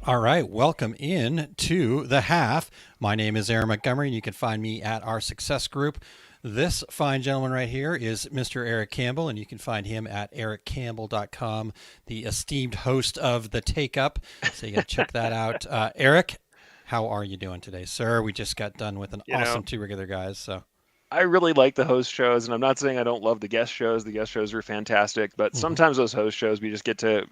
All right, welcome in to The Half. My name is Erich Montgomery, and you can find me at our success group. This fine gentleman right here is Mr. Erich Campbell, and you can find him at erichcampbell.com, the esteemed host of The Take Up. So you got to check that out. Erich, how are you doing today, sir? We just got done with an You awesome know, two regular guys. So, I really like the host shows, and I'm not saying I don't love the guest shows. The guest shows are fantastic, but mhm. sometimes those host shows, we just get to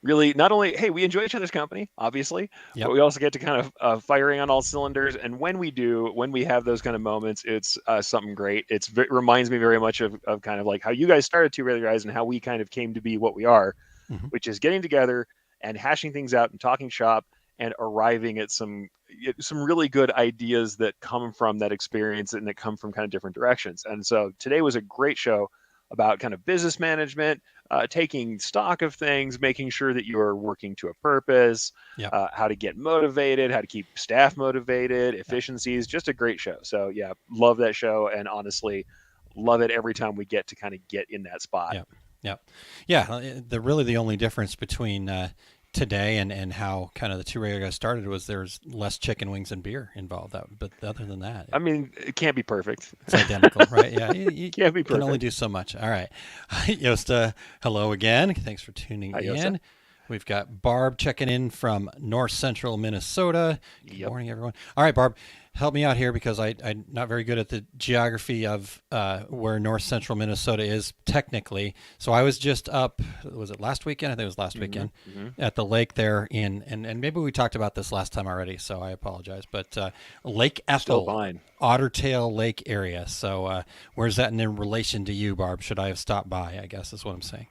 really not only, hey, we enjoy each other's company, obviously, but Yep, we also get to kind of firing on all cylinders. And when we do, when we have those kind of moments, it's something great. It reminds me very much of kind of like how you guys started Two Regular Guys and how we kind of came to be what we are, mhm. which is getting together and hashing things out and talking shop and arriving at some really good ideas that come from that experience and that come from kind of different directions. And so today was a great show about kind of business management, taking stock of things, making sure that you're working to a purpose, Yep, how to get motivated, how to keep staff motivated, yep, efficiencies. Just a great show. So yeah, love that show, and honestly, love it every time we get to kind of get in that spot. yep, yep. Yeah, the only difference between today and how kind of the two regular guys started was there's less chicken wings and beer involved. But other than that, I mean, it can't be perfect. it's identical, right? Yeah, you Can't be can only perfect. do so much. All right. Yosta, hello again. Thanks for tuning Hi, Yosa. in. We've got Barb checking in from north central Minnesota. Good Yep. morning, everyone. All right, Barb, help me out here because I'm not very good at the geography of where north central Minnesota is technically. So I was just up, was it last weekend? I think it was last Hmm. weekend Hmm. at the lake there and maybe we talked about this last time already, so I apologize. But Lake Still Ethel, fine. Otter Tail Lake area. So where's that in relation to you, Barb? Should I have stopped by? I guess is what I'm saying.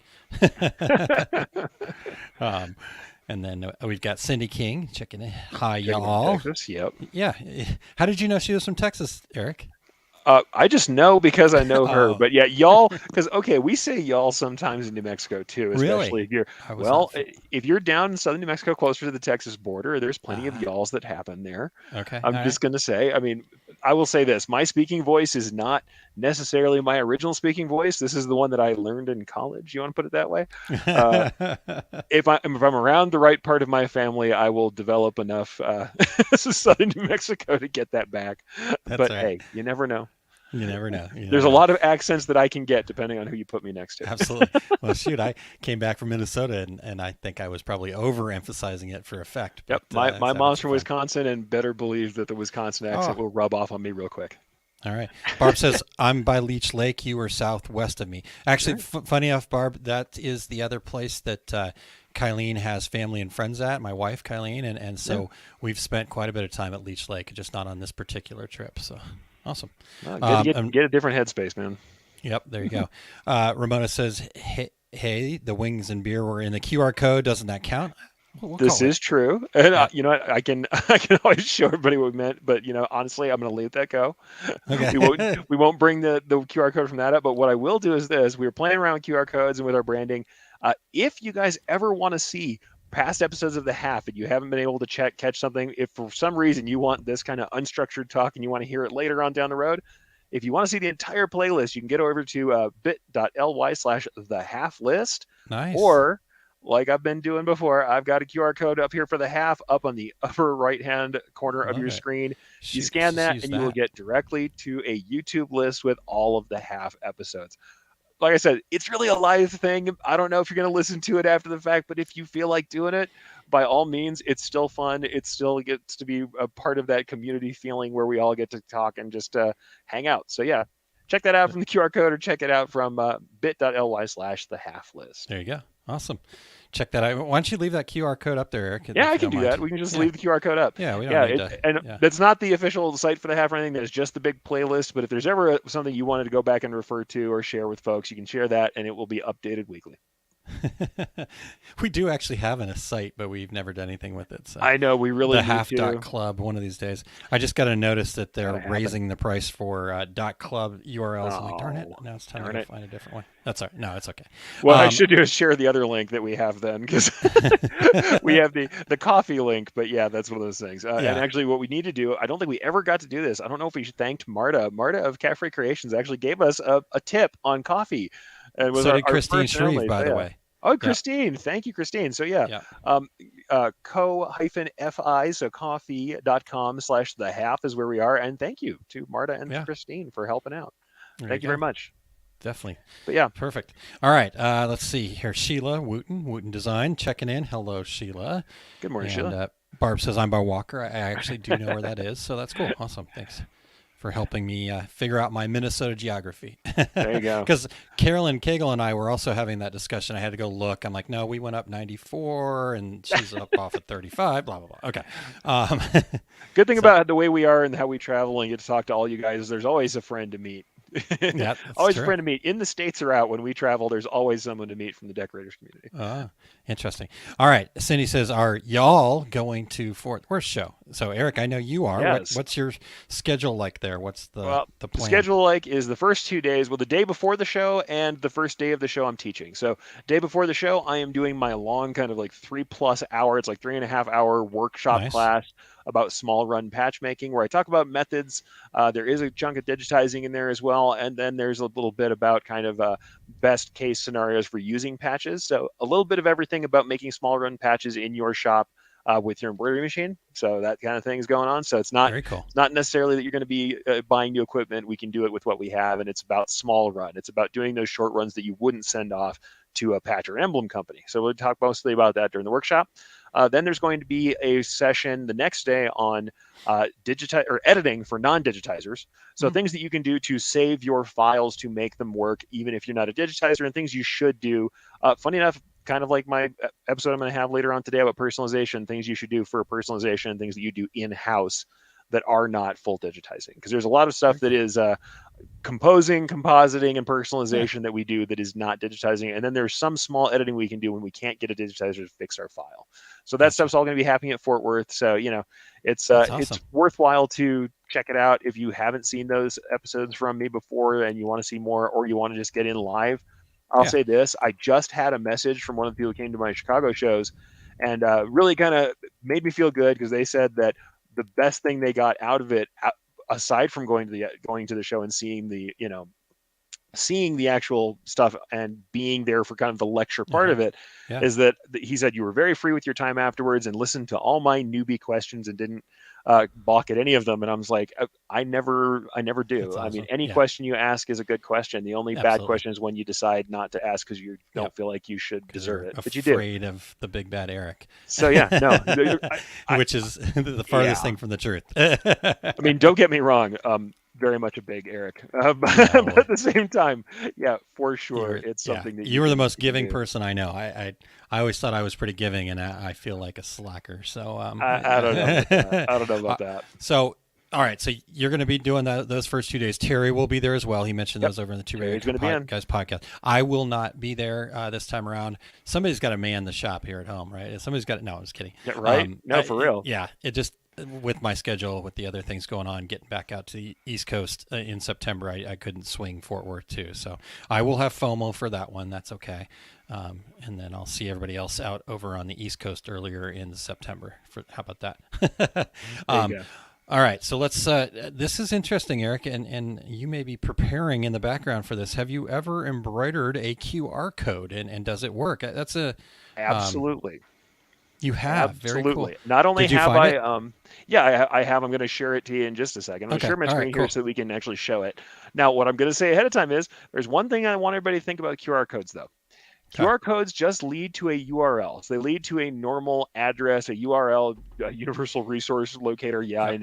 um, and then we've got Cindy King checking in. Hi, Checking in y'all. Texas. Yep. Yeah. How did you know she was from Texas, Erich? I just know because I know her. Oh, But yeah, y'all, because okay, we say y'all sometimes in New Mexico too, really? especially if you're I was not. well, if you're down in southern New Mexico, closer to the Texas border, there's plenty of Uh, y'alls that happen there. okay. All I'm right. just gonna say, I mean, I will say this: my speaking voice is not necessarily my original speaking voice. This is the one that I learned in college. You want to put it that way? Uh, if I'm around the right part of my family, I will develop enough southern New Mexico to get that back. That's But all right. hey, you never know. You never know. You There's never a know. lot of accents that I can get depending on who you put me next to. Absolutely. Well, shoot, I came back from Minnesota, and I think I was probably overemphasizing it for effect, but Yep, my it's having mom's some from fun. Wisconsin, and better believe that the Wisconsin accent Oh, will rub off on me real quick. all right. Barb says, I'm by Leech Lake. You are southwest of me. All Actually, right. funny enough, Barb, that is the other place that Kylene has family and friends at, my wife, Kylene. And Yeah. so we've spent quite a bit of time at Leech Lake, just not on this particular trip. So awesome. Well, good to Um, get and, get a different headspace, man. yep, there you go. Ramona says, hey, the wings and beer were in the QR code. Doesn't that count? We'll This call it. is true, and Yep. you know what? I can I can always show everybody what we meant, but honestly, I'm going to leave that go. We won't Okay. we won't bring the QR code from that up. But what I will do is this: we were playing around with QR codes and with our branding. If you guys ever want to see past episodes of the half and you haven't been able to catch something, if for some reason you want this kind of unstructured talk and you want to hear it later on down the road, if you want to see the entire playlist, you can get over to bit.ly/ the half list, Nice. or like I've been doing before, I've got a QR code up here for the half up on the upper right hand corner of Love your it. screen. You Shoot, let's scan just that use and you will that. get directly to a YouTube list with all of the half episodes. Like I said, it's really a live thing. I don't know if you're going to listen to it after the fact, but if you feel like doing it, by all means, it's still fun. It still gets to be a part of that community feeling where we all get to talk and just hang out. So, yeah, check that out from the QR code or check it out from bit.ly/ the half list. There you go. Awesome. Check that out. Why don't you leave that QR code up there, Eric, Yeah, if I you can don't do mind? that. We can just Yeah. leave the QR code up. Yeah, we don't Yeah, need to. and Yeah. that's not the official site for the half or anything. That's just the big playlist. But if there's ever something you wanted to go back and refer to or share with folks, you can share that, and it will be updated weekly. We do actually have a site, but we've never done anything with it. So I know we really the need half dot to. club one of these days. I just got a notice that It's got they're to happen. raising the price for dot club URLs. I'm like, darn it! Oh, Now it's time to darn go it. find a different one. That's all right. No, it's okay. What I Um, should do is share the other link that we have then, because we have the coffee link. But yeah, that's one of those things. And yeah. actually, what we need to do, I don't think we ever got to do this. I don't know if we thanked Marta. Marta of Cafe Creations actually gave us a tip on coffee, and was So did our Christine first and Shreve, only. by So the yeah. way. Oh, Yep. Christine. Thank you, Christine. So yeah, Yep. um, co-fi, so coffee.com/the half is where we are. And thank you to Marta and Yeah. Christine for helping out. There you Thank you very go. much. Definitely. But yeah, Perfect. All right. Let's see here. Sheila Wooten Design checking in. Hello, Sheila. good morning, And Sheila. Barb says I'm by Walker. I actually do know where that is, so that's cool. Awesome. Thanks for helping me figure out my Minnesota geography. There you go. Because Carolyn Cagle and I were also having that discussion. I had to go look. I'm like, no, we went up 94, and she's up off at 35. Blah blah blah. Okay. Um, Good thing so about the way we are and how we travel and get to talk to all you guys is there's always a friend to meet. yeah, that's Always a true. friend to meet. In the States or out, when we travel, there's always someone to meet from the decorators community. Ah, interesting. All right. Cindy says, "Are y'all going to Fort Worth show?" So, Eric, I know you are. Yes. What's your schedule like there? What's Well, the the plan? schedule like is the first 2 days, well, the day before the show and the first day of the show I'm teaching. So day before the show, I am doing my long kind of like 3+ hour, it's like 3.5 hour workshop Nice. class about small run patch making where I talk about methods. There is a chunk of digitizing in there as well. And then there's a little bit about kind of best case scenarios for using patches. So a little bit of everything about making small run patches in your shop with your embroidery machine. So that kind of thing is going on. So Very cool. it's not necessarily that you're going to be buying new equipment. We can do it with what we have, and it's about small run. It's about doing those short runs that you wouldn't send off to a patch or emblem company. So we'll talk mostly about that during the workshop. Then there's going to be a session the next day on editing for non-digitizers. So things that you can do to save your files to make them work, even if you're not a digitizer, and things you should do. Funny enough, kind of like my episode I'm going to have later on today about personalization, things you should do for personalization, things that you do in-house that are not full digitizing. Because there's a lot of stuff Very that cool. is composing, compositing, and Yeah. personalization that we do that is not digitizing. And then there's some small editing we can do when we can't get a digitizer to fix our file. So that Gotcha. stuff's all going to be happening at Fort Worth. So, That's it's awesome. worthwhile to check it out if you haven't seen those episodes from me before and you want to see more, or you want to just get in live. I'll Yeah. say this: I just had a message from one of the people who came to my Chicago shows, and really kind of made me feel good because they said that the best thing they got out of it, aside from going to the show and seeing the actual stuff and being there for kind of the lecture part Uh-huh. of it, Yeah. is that he said you were very free with your time afterwards and listened to all my newbie questions and didn't balk at any of them. And I was like, I never That's do. I mean, awesome. any Yeah. question you ask is a good question. The only bad Absolutely. question is when you decide not to ask because you Yep. don't feel like you should Because deserve you're it, but you do. afraid of the big bad Eric, So yeah, no, I which is the farthest yeah. thing from the truth. I mean, don't get me wrong. Very much a big Eric, but No, at the same time, yeah, for sure, it's yeah, something that you were the most you can giving do. person I know. I always thought I was pretty giving, and I feel like a slacker. So I don't know about that. yeah. I don't know Uh, about that. so all right, so you're going to be doing those first 2 days. Terry will be there as well. He mentioned Yep, those over in the Two Radio Terry's going to be on. Guys podcast. I will not be there this time around. Somebody's got to man the shop here at home, right? Somebody's got. No, I was kidding. Yeah, right? No, for real. Yeah, it just with my schedule, with the other things going on, getting back out to the East Coast in September, I couldn't swing Fort Worth too. So I will have FOMO for that one. That's okay. And then I'll see everybody else out over on the East Coast earlier in September. How about that? There you um, go. all right, so let's. This is interesting, Eric, and you may be preparing in the background for this. Have you ever embroidered a QR code, and does it work? That's a. Um, Absolutely. you have very cool. Absolutely. Not only Did you have find I, it? yeah, I have. I'm going to share it to you in just a second. I'm going to Okay. share my All right. screen here Cool. so that we can actually show it. Now, what I'm going to say ahead of time is there's one thing I want everybody to think about QR codes, though. Okay. QR codes just lead to a URL. So they lead to a normal address, a URL, a universal resource locator. Yeah, Yep. I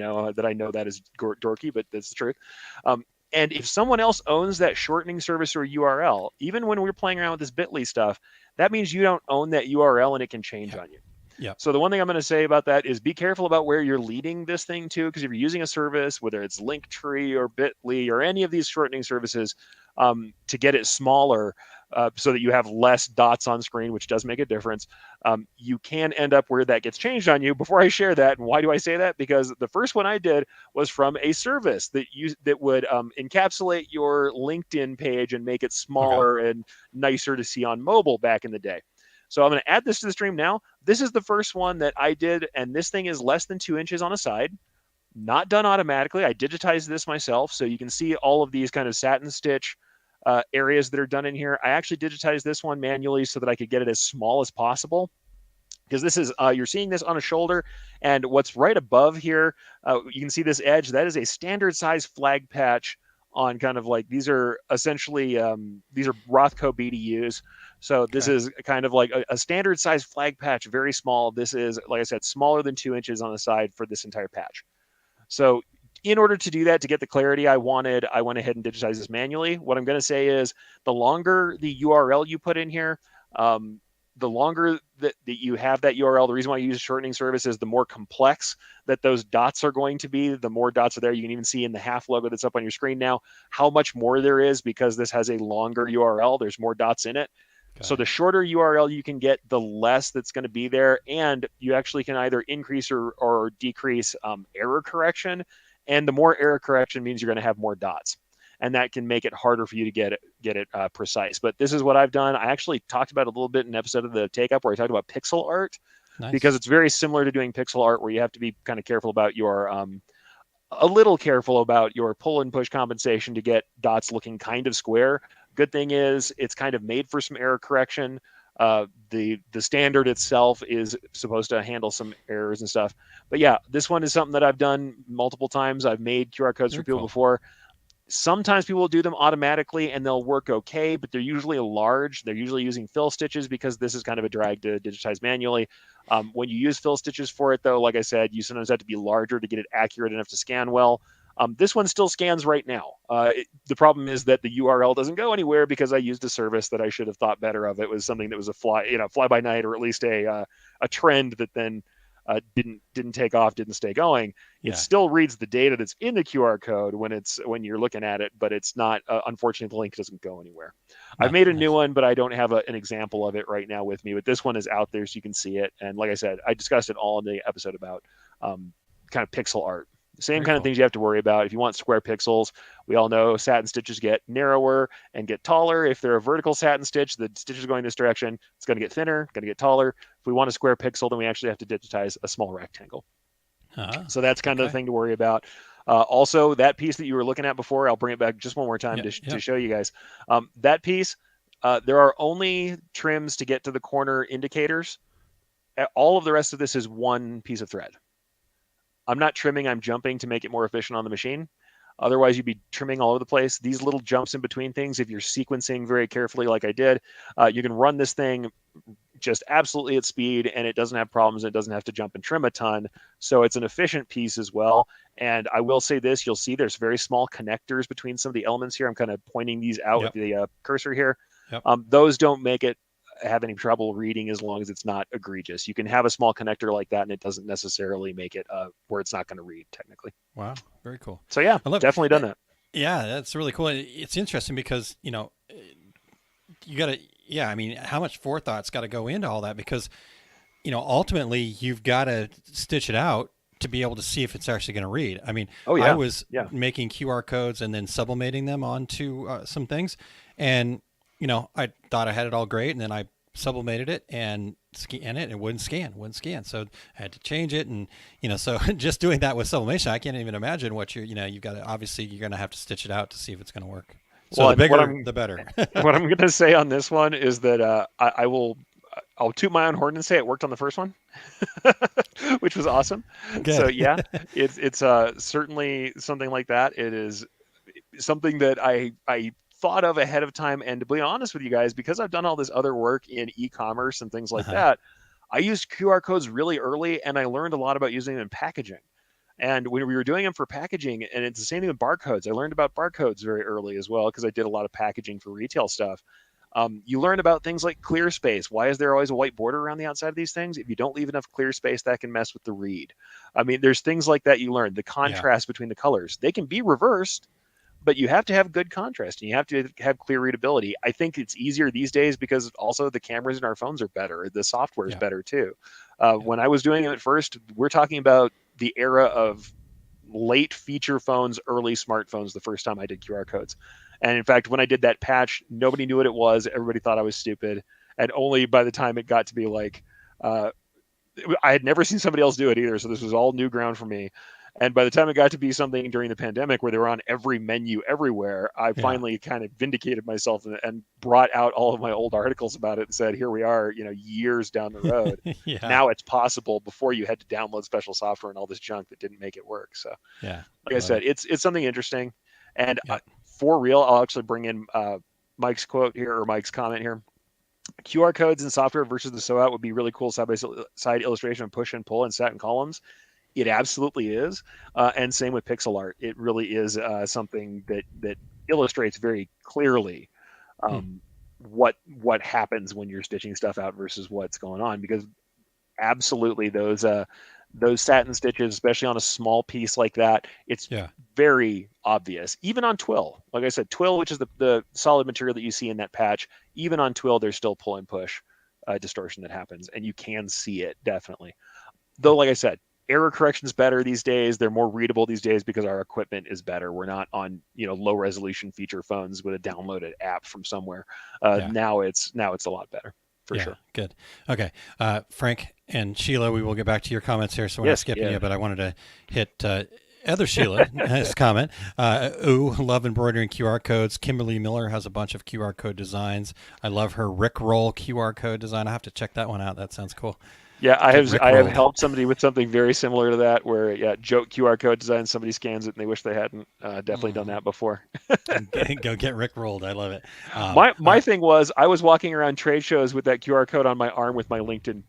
know that is dorky, but that's the truth. Um, and if someone else owns that shortening service or URL, even when we're playing around with this Bitly stuff, that means you don't own that URL and it can change Yep. on you. Yep. So the one thing I'm going to say about that is be careful about where you're leading this thing to, because if you're using a service, whether it's Linktree or Bitly or any of these shortening services, to get it smaller so that you have less dots on screen, which does make a difference, you can end up where that gets changed on you. Before I share that, and why do I say that? Because the first one I did was from a service that would encapsulate your LinkedIn page and make it Okay. smaller and nicer to see on mobile back in the day. So I'm going to add this to the stream now. This is the first one that I did, and this thing is less than 2 inches on a side. Not done automatically. I digitized this myself, so you can see all of these kind of satin stitch areas that are done in here. I actually digitized this one manually so that I could get it as small as possible, because this is you're seeing this on a shoulder, and what's right above here, you can see this edge. That is a standard size flag patch on kind of like, these are essentially these are Rothko BDUs. So this Okay. is kind of like a standard size flag patch, very small. This is, like I said, smaller than 2 inches on the side for this entire patch. So in order to do that, to get the clarity I wanted, I went ahead and digitized this manually. What I'm going to say is, the longer the URL you put in here, the longer that you have that URL, the reason why you use a shortening service is the more complex that those dots are going to be. The more dots are there. You can even see in the half logo that's up on your screen now how much more there is, because this has a longer URL. There's more dots in it. Got So it. the shorter URL you can get, the less that's going to be there. And you actually can either increase or decrease error correction. And the more error correction means you're going to have more dots. And that can make it harder for you to get it precise. But this is what I've done. I actually talked about it a little bit in an episode of the Take Up where I talked about pixel art, because Nice. it's very similar to doing pixel art, where you have to be kind of careful about your a little careful about your pull and push compensation to get dots looking kind of square. Good thing is it's kind of made for some error correction. The standard itself is supposed to handle some errors and stuff. But yeah, this one is something that I've done multiple times. I've made QR codes for Very people cool. before. Sometimes people will do them automatically and they'll work okay, but they're usually large. They're usually using fill stitches, because this is kind of a drag to digitize manually. When you use fill stitches for it, though, like I said, you sometimes have to be larger to get it accurate enough to scan well. This one still scans right now. The problem is that the URL doesn't go anywhere, because I used a service that I should have thought better of. It was something that was a fly by night, or at least a trend that then didn't take off, didn't stay going. It Yeah. still reads the data that's in the QR code when you're looking at it, but it's not. Unfortunately, the link doesn't go anywhere. I've No. made a new Nice. one, but I don't have an example of it right now with me. But this one is out there, so you can see it. And like I said, I discussed it all in the episode about kind of pixel art. The same Very kind of cool. things you have to worry about. If you want square pixels, we all know satin stitches get narrower and get taller. If they're a vertical satin stitch, the stitch is going this direction, it's going to get thinner, going to get taller. If we want a square pixel, then we actually have to digitize a small rectangle. Uh-huh. So that's kind of the Okay. thing to worry about. Also, that piece that you were looking at before, I'll bring it back just one more time Yeah. to Yep. show you guys. That piece, there are only trims to get to the corner indicators. All of the rest of this is one piece of thread. I'm not trimming, I'm jumping to make it more efficient on the machine. Otherwise, you'd be trimming all over the place. These little jumps in between things, if you're sequencing very carefully like I did, you can run this thing just absolutely at speed, and it doesn't have problems. It doesn't have to jump and trim a ton. So it's an efficient piece as well. And I will say this, you'll see there's very small connectors between some of the elements here. I'm kind of pointing these out with Yep. the cursor here. Yep. Those don't make it have any trouble reading, as long as it's not egregious. You can have a small connector like that, and it doesn't necessarily make it where it's not going to read technically. Wow. Very cool. So yeah, I love definitely done that. that. Yeah, that's really cool. It's interesting because, you got to, yeah, I mean, how much forethought's got to go into all that, because, ultimately you've got to stitch it out to be able to see if it's actually going to read. I mean, Oh I yeah, was yeah. making QR codes and then sublimating them onto some things. And, I thought I had it all great. And then I sublimated it and scan it, and it wouldn't scan. So I had to change it. And, so just doing that with sublimation, I can't even imagine what you've got to, obviously you're going to have to stitch it out to see if it's going to work. So Well, the and what bigger, I'm the better. what I'm going to say on this one is that I'll toot my own horn and say it worked on the first one, which was awesome. So Good. yeah, it's certainly something like that. It is something that I thought of ahead of time. And to be honest with you guys, because I've done all this other work in e-commerce and things like Uh-huh. that, I used QR codes really early, and I learned a lot about using them in packaging. And when we were doing them for packaging, and it's the same thing with barcodes, I learned about barcodes very early as well, because I did a lot of packaging for retail stuff. You learn about things like clear space. Why is there always a white border around the outside of these things? If you don't leave enough clear space, that can mess with the read. I mean, there's things like that you learn. The Yeah. contrast between the colors. They can be reversed, but you have to have good contrast, and you have to have clear readability. I think it's easier these days because also the cameras in our phones are better. The software is Yeah. better too. Yeah. When I was doing it at first, we're talking about the era of late feature phones, early smartphones, the first time I did QR codes. And in fact, when I did that patch, nobody knew what it was. Everybody thought I was stupid. And only by the time it got to be like, I had never seen somebody else do it either. So this was all new ground for me. And by the time it got to be something during the pandemic where they were on every menu everywhere, I Yeah. finally kind of vindicated myself and brought out all of my old articles about it and said, here we are, years down the road. Yeah. Now it's possible before you had to download special software and all this junk that didn't make it work. So, Yeah. like I Love said, it. it's something interesting. And Yep. for real, I'll actually bring in Mike's quote here or Mike's comment here. QR codes in software versus the SOAT would be really cool side by side illustration of push and pull and set and columns. It absolutely is, and same with pixel art. It really is something that illustrates very clearly Hmm. um, what happens when you're stitching stuff out versus what's going on. Because absolutely those satin stitches, especially on a small piece like that, it's Yeah. very obvious. Even on twill, like I said, twill, which is the solid material that you see in that patch, even on twill, there's still pull and push distortion that happens, and you can see it definitely. Though, like I said, error correction is better these days. They're more readable these days because our equipment is better. We're not on low resolution feature phones with a downloaded app from somewhere. Yeah. Now it's a lot better for Yeah. sure. Good. Okay. Frank and Sheila, we will get back to your comments here. So we're not Yes, skipping yeah. you, but I wanted to hit other Sheila's comment. Ooh, love embroidering QR codes. Kimberly Miller has a bunch of QR code designs. I love her Rickroll QR code design. I have to check that one out. That sounds cool. Yeah, I Get have Rickrolled. helped somebody with something very similar to that, where joke QR code design, somebody scans it and they wish they hadn't. Definitely done Mm-hmm. that before. Go get Rickrolled. I love it. All My right. thing was I was walking around trade shows with that QR code on my arm with my LinkedIn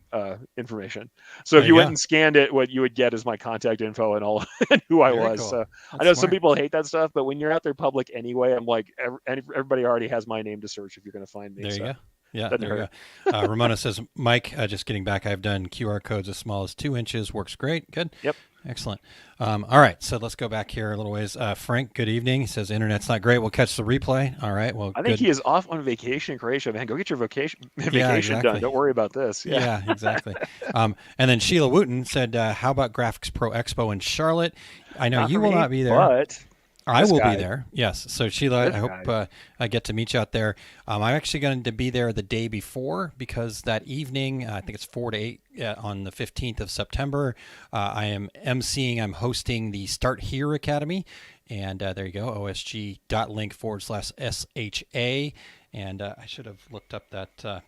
information. So if There you you went go. and scanned it, what you would get is my contact info and all and who I Very was. cool. So I That's know some smart. people hate that stuff, but when you're out there public anyway, I'm like everybody already has my name to search if you're going to find me. There you So go. Yeah, doesn't there you hurt. go. Ramona says, Mike, just getting back, I've done QR codes as small as 2 inches. Works great. Good. Yep. Excellent. All right, so let's go back here a little ways. Frank, good evening. He says, Internet's not great. We'll catch the replay. All right, well, I think good. he is off on vacation in Croatia. Man, go get your Yeah, vacation done. exactly. Don't worry about this. Yeah. Yeah, exactly. And then Sheila Wooten said, how about Graphics Pro Expo in Charlotte? I know Not you for will me, not be there. but I this will be guy, there. Yes. So Sheila, I this hope guy. I get to meet you out there. I'm actually going to be there the day before because that evening, I think it's 4 to 8 on the 15th of September. I am emceeing. I'm hosting the Start Here Academy, and there you go. osg.link/SHA. And I should have looked up that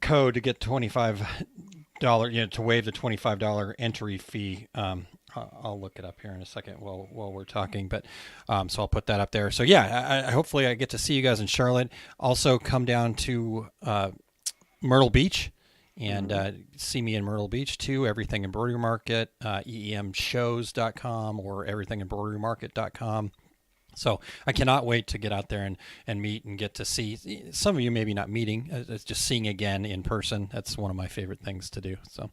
code to get $25, to waive the $25 entry fee. I'll look it up here in a second while we're talking, but so I'll put that up there. So yeah, hopefully I get to see you guys in Charlotte. Also come down to Myrtle Beach and see me in Myrtle Beach too. Everything Embroidery Market, eemshows.com or everythingembroiderymarket.com. So I cannot wait to get out there and meet and get to see some of you, maybe not meeting, it's just seeing again in person. That's one of my favorite things to do. So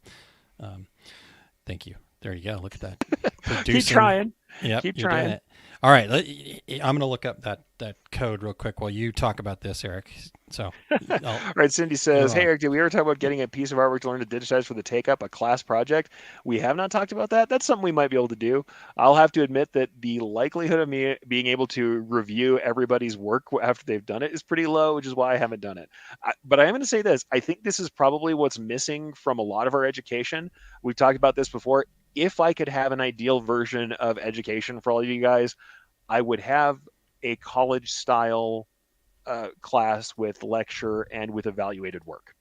thank you. There you go. Look at that. Keep Producing. trying. Yep, Keep you're doing trying. it. All right. I'm going to look up that code real quick while you talk about this, Eric. So Right, Cindy says, you're "Hey on. Eric, did we ever talk about getting a piece of artwork to learn to digitize for the take up a class project? We have not talked about that. That's something we might be able to do. I'll have to admit that the likelihood of me being able to review everybody's work after they've done it is pretty low, which is why I haven't done it. But I am going to say this: I think this is probably what's missing from a lot of our education. We've talked about this before. If I could have an ideal version of education for all of you guys, I would have a college style class with lecture and with evaluated work.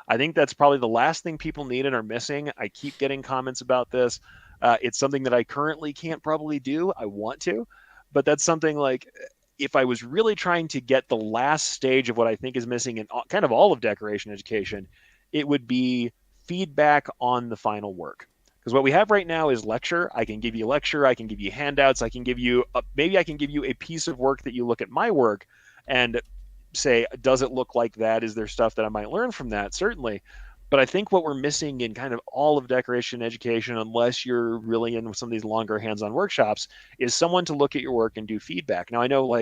I think that's probably the last thing people need and are missing. I keep getting comments about this. It's something that I currently can't probably do. I want to, but that's something like if I was really trying to get the last stage of what I think is missing in kind of all of decoration education, it would be feedback on the final work. Because what we have right now is lecture. I can give you lecture. I can give you handouts. I can give you maybe I can give you a piece of work that you look at my work and say, does it look like that? Is there stuff that I might learn from that? Certainly. But I think what we're missing in kind of all of decoration education, unless you're really in some of these longer hands-on workshops, is someone to look at your work and do feedback. Now I know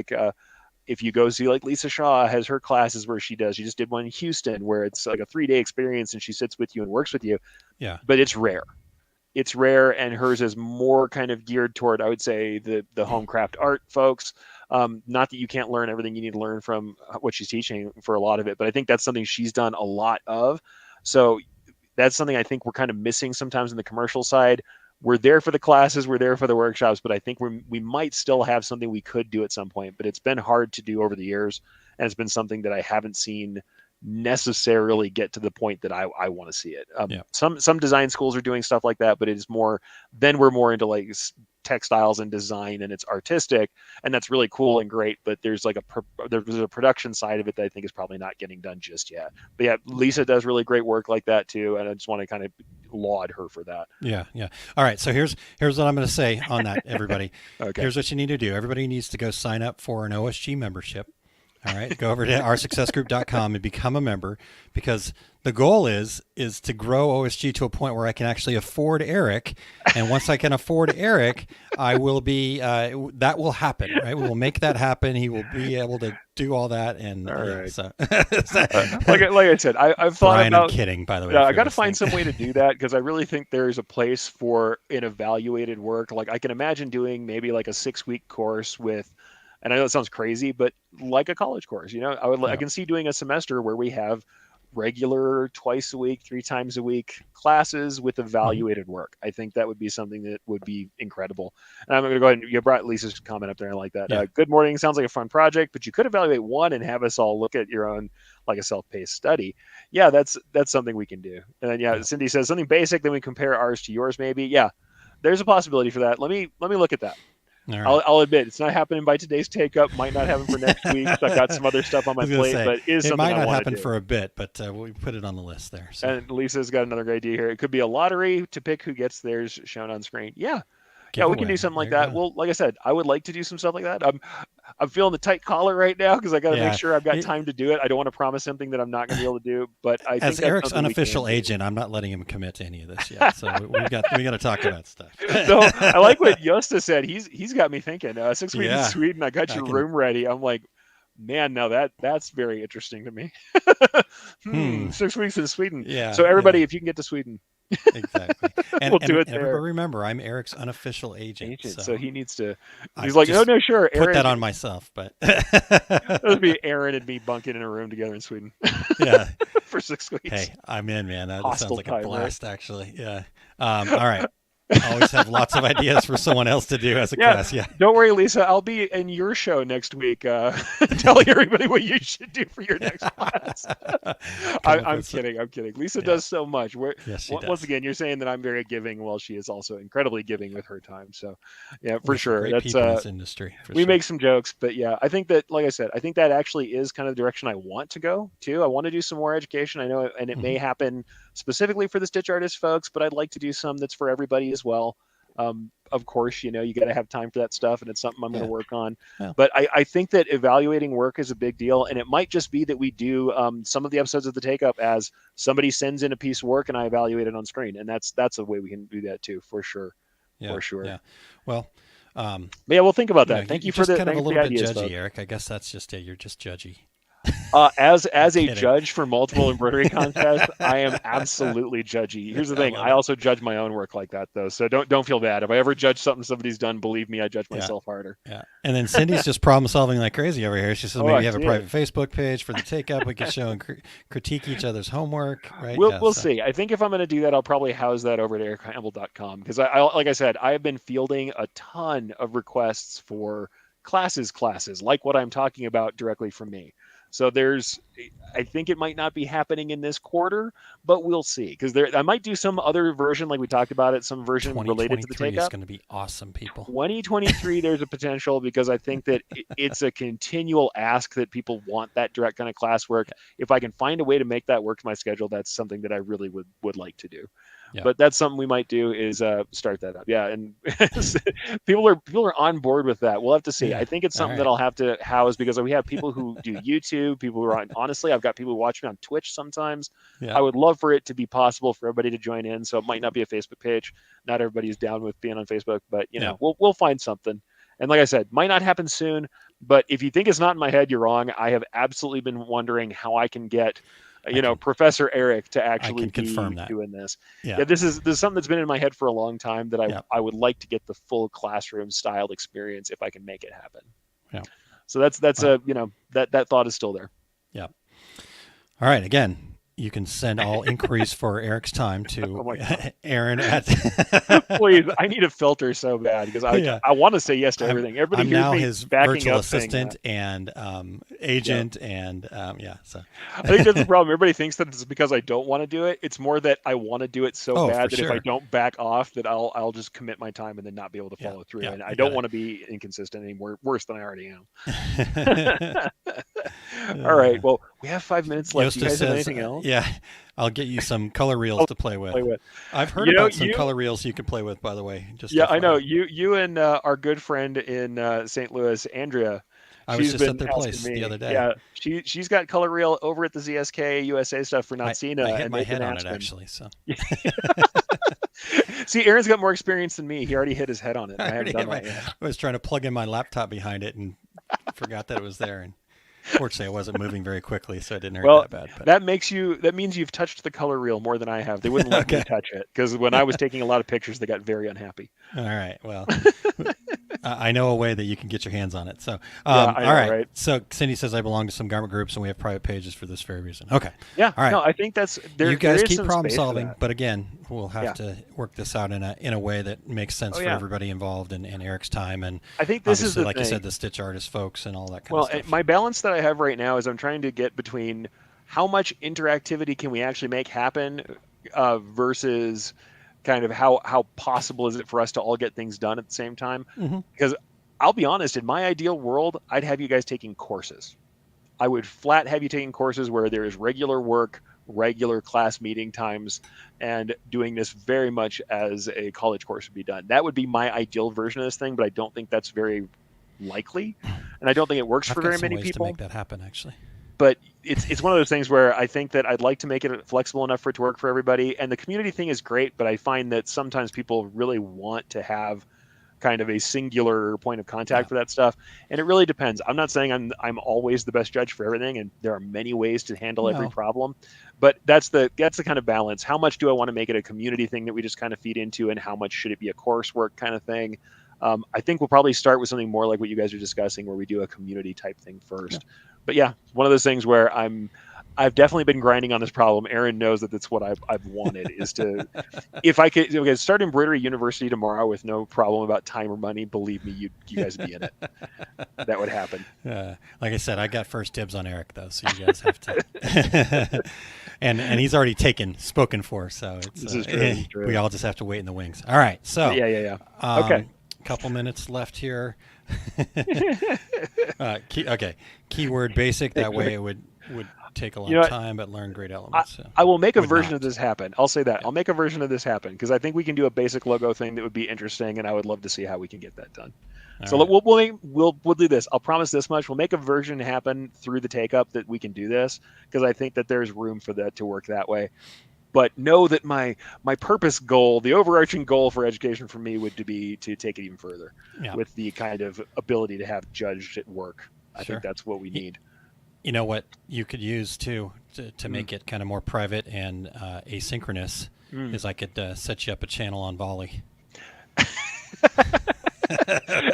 if you go see like Lisa Shaw has her classes where she just did one in Houston where it's like a 3-day experience and she sits with you and works with you, Yeah. but it's rare. It's rare, and hers is more kind of geared toward, I would say, the home craft art folks. Not that you can't learn everything you need to learn from what she's teaching for a lot of it, but I think that's something she's done a lot of. So that's something I think we're kind of missing sometimes in the commercial side. we're there for the classes, we're there for the workshops, but I think we might still have something we could do at some point. But it's been hard to do over the years, and it's been something that I haven't seen necessarily get to the point that I want to see it. Yeah. Some design schools are doing stuff like that, but it is more, then we're more into like textiles and design, and it's artistic, and that's really cool and great. But there's like there's a production side of it that I think is probably not getting done just yet. But yeah, Lisa does really great work like that too, and I just want to kind of laud her for that. Yeah, yeah. All right. So here's what I'm going to say on that, everybody. Okay. Here's what you need to do. Everybody needs to go sign up for an OSG membership. All right. Go over to oursuccessgroup.com and become a member, because the goal is to grow OSG to a point where I can actually afford Eric. And once I can afford Eric, I will be, that will happen, right? We will make that happen. He will be able to do all that. And all right. so, like I said, I've thought Brian, about. I'm kidding, by the way. I got to find some way to do that, because I really think there's a place for an evaluated work. Like I can imagine doing maybe like a 6-week course with, and I know it sounds crazy, but like a college course, I can see doing a semester where we have regular twice a week, 3 times a week classes with evaluated work. I think that would be something that would be incredible. And I'm going to go ahead and you brought Lisa's comment up there. I like that. Yeah. Good morning. Sounds like a fun project, but you could evaluate one and have us all look at your own, like a self-paced study. Yeah, that's something we can do. And then, yeah, Cindy says something basic, then we compare ours to yours maybe. Yeah, there's a possibility for that. Let me look at that. Right. I'll admit it's not happening by today's take up. Might not happen for next week. I've got some other stuff on my plate, but it might not happen for a bit. But we put it on the list there. So. And Lisa's got another great idea here. It could be a lottery to pick who gets theirs shown on screen. Yeah, we can do something like that. Well, like I said, I would like to do some stuff like that. I'm feeling the tight collar right now because I got to make sure I've got time to do it. I don't want to promise something that I'm not going to be able to do. But I as think Eric's unofficial agent, I'm not letting him commit to any of this yet. So we got to talk about stuff. So I like what Josta said. He's got me thinking. 6 weeks in Sweden. I got your room ready. I'm like, man, now that's very interesting to me. 6 weeks in Sweden. Yeah. So everybody, if you can get to Sweden. Exactly. And we'll do it there. Everybody remember, I'm Eric's unofficial agent. So he needs to. He's like, no, sure. Put that on myself, but it would be Aaron and me bunking in a room together in Sweden. Yeah, for 6 weeks. Hey, I'm in, man. That sounds like a blast, right? Actually. Yeah. All right. Always have lots of ideas for someone else to do as a class. Yeah. Don't worry, Lisa. I'll be in your show next week, telling everybody what you should do for your next class. I'm kidding. I'm kidding. Lisa does so much. Yes, she does. Once again, you're saying that I'm very giving. Well, she is also incredibly giving with her time. So, yeah, for sure. Great That's people in this industry. We make some jokes, but yeah, I think that, like I said, I think that actually is kind of the direction I want to go too. I want to do some more education. I know, and it may happen specifically for the stitch artist folks, but I'd like to do some that's for everybody as well. Of course, you got to have time for that stuff, and it's something I'm going to work on. Yeah. But I think that evaluating work is a big deal, and it might just be that we do some of the episodes of the Take Up as somebody sends in a piece of work and I evaluate it on screen, and that's a way we can do that too, for sure. Yeah, for sure. Yeah. Well, we'll think about that. Thank you for kind of a little bit ideas, judgy, folks. Eric. I guess that's just you're just judgy. As a judge for multiple embroidery contests, I am absolutely judgy. Here's the thing: I also judge my own work like that, though. So don't feel bad if I ever judge something somebody's done. Believe me, I judge myself harder. Yeah. And then Cindy's just problem solving like crazy over here. She says maybe have a private Facebook page for the Take Up. We can show and critique each other's homework. Right? We'll see. I think if I'm going to do that, I'll probably house that over at erichcampbell.com because I like I said, I have been fielding a ton of requests for classes like what I'm talking about directly from me. So I think it might not be happening in this quarter, but we'll see. Because I might do some other version, like we talked about it, some version related to the Take Up. It's going to be awesome, people. 2023, there's a potential because I think that it's a continual ask that people want that direct kind of classwork. If I can find a way to make that work to my schedule, that's something that I really would like to do. Yeah. But that's something we might do is start that up. Yeah, and people are on board with that. We'll have to see. Yeah. I think it's something that I'll have to house because we have people who do YouTube, people who are on. Honestly, I've got people who watch me on Twitch sometimes. Yeah. I would love for it to be possible for everybody to join in. So it might not be a Facebook page. Not everybody's down with being on Facebook, but we'll find something. And like I said, might not happen soon. But if you think it's not in my head, you're wrong. I have absolutely been wondering how I can get. Professor Eric to actually be doing this. Yeah, this is something that's been in my head for a long time that I would like to get the full classroom style experience if I can make it happen. Yeah. So that's that thought is still there. Yeah. All right. Again, you can send all inquiries for Eric's time Oh to my God. Aaron at. Please, I need a filter so bad because Yeah. I want to say yes to I'm everything. Everybody I'm hears now me his backing virtual up saying that. assistant and agent and yeah. So. I think that's the problem. Everybody thinks that it's because I don't want to do it. It's more that I want to do it so Oh, for bad that if I sure. don't back off, that I'll just commit my time and then not be able to Yeah. follow through. Yeah. And I You don't got want to be inconsistent anymore, worse than I already am. it. All right. Well, we have 5 minutes left. Do you Yosta guys have says, anything else? yeah, I'll get you some color reels I'll to play with. play with. I've heard You know, about some color reels you can play with, by the way. Just yeah, I know FYI. you and our good friend in St. Louis, Andrea. I was She's just at been their asking place the me. other day. Yeah, she's got color reel over at the ZSK USA stuff for I Natsina, hit and my they've head been on it, asking. actually. So See, Aaron's got more experience than me. He already hit his head on it. I haven't done that yet. I was trying to plug in my laptop behind it and forgot that it was there. And fortunately, I wasn't moving very quickly, so it didn't hurt Well, that bad. But. that means you've touched the color reel more than I have. They wouldn't let me touch it because when I was taking a lot of pictures, they got very unhappy. All right. Well, I know a way that you can get your hands on it. So, Yeah, I know, all right. right? So Cindy says I belong to some garment groups, and we have private pages for this very reason. Okay. Yeah. All right. No, I think that's there. You guys there is keep some problem space for solving, that. but again, we'll have to work this out in a way that makes sense Oh, for yeah. everybody involved and Eric's time and I think this is obviously, the like you thing. said, the stitch artist folks and all that kind Well, of stuff. my balance that I have right now is I'm trying to get between how much interactivity can we actually make happen versus kind of how possible is it for us to all get things done at the same time. Mhm. Because I'll be honest, in my ideal world, I'd have you guys taking courses. I would flat have you taking courses where there is regular work, regular class meeting times, and doing this very much as a college course would be done. That would be my ideal version of this thing, but I don't think that's very likely, and I don't think it works I've for got very some many ways people. to make that happen, actually. But it's one of those things where I think that I'd like to make it flexible enough for it to work for everybody. And the community thing is great, but I find that sometimes people really want to have kind of a singular point of contact for that stuff, and it really depends. I'm not saying I'm always the best judge for everything, and there are many ways to handle every No. problem, but that's the kind of balance. How much do I want to make it a community thing that we just kind of feed into, and how much should it be a coursework kind of thing? I think we'll probably start with something more like what you guys are discussing, where we do a community type thing first. Yeah. But yeah, one of those things where I've definitely been grinding on this problem. Aaron knows that that's what I've wanted is to, if I could start embroidery university tomorrow with no problem about time or money, believe me, you guys would be in it. That would happen. Like I said, I got first dibs on Eric though, so you guys have to. and he's already spoken for, so it's, This is true, this is true. we all just have to wait in the wings. All right, so Yeah. Okay. Couple minutes left here. Keyword basic. That way it would take a long time, but learn great elements. I will make a version of this happen. I'll say that. I'll make a version of this happen because I think we can do a basic logo thing that would be interesting, and I would love to see how we can get that done. So right. we'll do this. I'll promise this much. We'll make a version happen through the take up that we can do this because I think that there's room for that to work that way. But know that my purpose goal, the overarching goal for education for me would be to take it even further with the kind of ability to have judged at work. I think that's what we need. You know what you could use too to make it kind of more private and asynchronous is I could set you up a channel on Volley.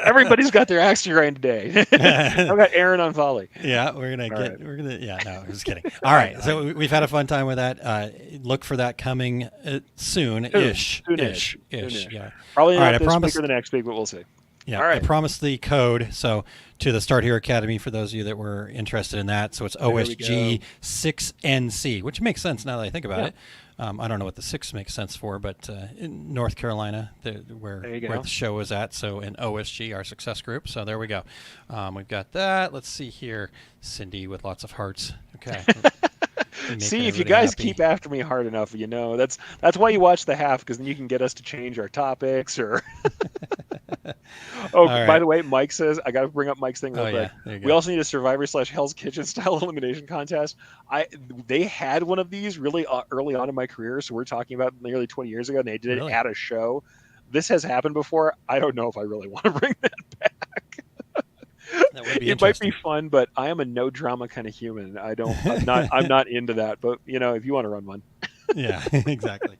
Everybody's got their axe to grind today. I've got Aaron on Volley. Yeah, we're gonna no, I'm just kidding. All right, so we've had a fun time with that. Look for that coming soon-ish. Yeah. Probably not this week or the next week, but we'll see. Yeah, all right. I promised the code. So to the Start Here Academy for those of you that were interested in that. So it's OSG 6NC, which makes sense now that I think about it. I don't know what the 6 makes sense for, but in North Carolina, where the show is at, so in OSG, our success group. So there we go. We've got that. Let's see here. Cindy with lots of hearts. Okay. See, if you guys keep after me hard enough, that's why you watch the half, because then you can get us to change our topics or. Right. By the way, Mike says I got to bring up Mike's thing real quick. Yeah, we also need a Survivor/Hell's Kitchen style elimination contest. They had one of these really early on in my career, so we're talking about nearly 20 years ago, and they did it at a show. This has happened before. I don't know if I really want to bring that back. That would be it might be fun, but I am a no drama kind of human. I'm not into that. But if you want to run one. Yeah, exactly.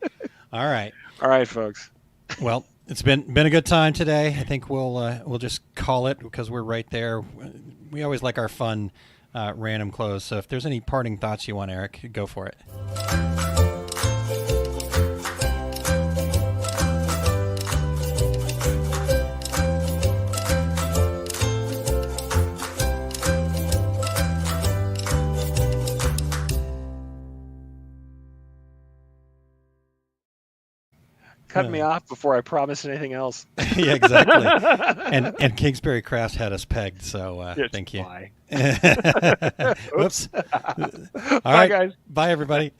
All right, folks. Well, it's been a good time today. I think we'll just call it because we're right there. We always like our fun random close. So if there's any parting thoughts you want, Eric, go for it. Cut me off before I promise anything else. Yeah, exactly. And Kingsbury Crafts had us pegged, so thank you. Bye. Whoops. All Bye, right, guys. bye, everybody.